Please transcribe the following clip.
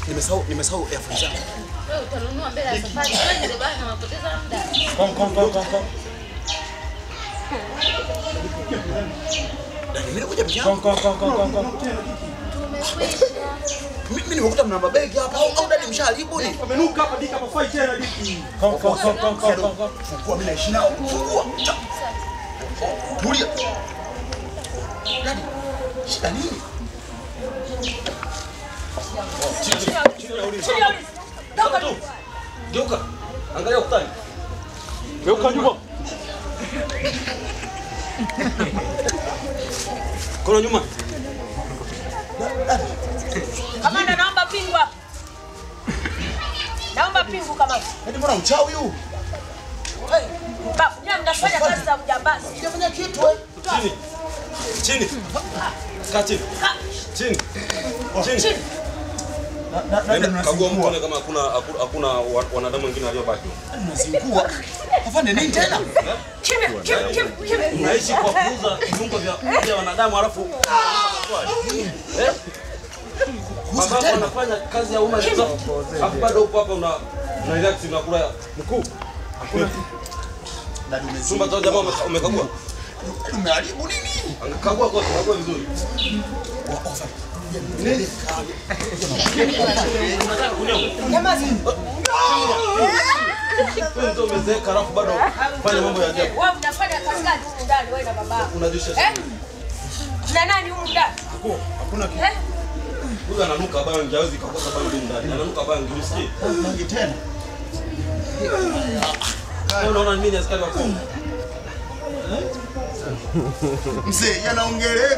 Nimesahau earphone zangu. Wewe utanunua mbele ya safari. Twende bana, unapoteza muda. Kom. Mimi nakuja pia. Kom. Tumekwisha. Mimi nimekuta mna mabegi hapa au dadi mshaharibu ni? Amenuka hapa dika mafai tena diki. Kom. Fungua mimi naishi nao. Fungua. Tulia. Dadi. Shida nini? Geuka. Angalia ukutani. Geuka nyuma. Kono nyuma. Kamanda, naomba pingu hapa. Naomba pingu kamanda. Hadi mbona uchawi huu? Babu, nyinyi mnafanya kazi za ujambazi. Sijafanya kitu wewe. Chini. Kaa chini. Chini. Kagua mkono kama hakuna wanadamu wengine waliobaki. Unazingua. Afande nini tena? Kimya. Unaishi kwa kuuza viungo vya wanadamu alafu Baba anafanya kazi ya umma hapo bado upo hapa una relax unakula mkuu. Hakuna. Dadi umezima. Chumba cha jamaa umekagua? Umeharibu nini? Kagua vizuri. Nini? Nyamaza. Wewe ndio umezeeka alafu bado fanya mambo ya ajabu. Wewe unafanya kazi gani huko ndani wewe na baba? Unajishesha. Na nani huko ndani? Hakuna kitu. Huyu ananuka bangi, hawezi kukosa bangi ndani. Ananuka bangi, usikie. Bangi tena. Wewe unaona mimi ni askari wa Kongo. Mzee, yanaongeleka.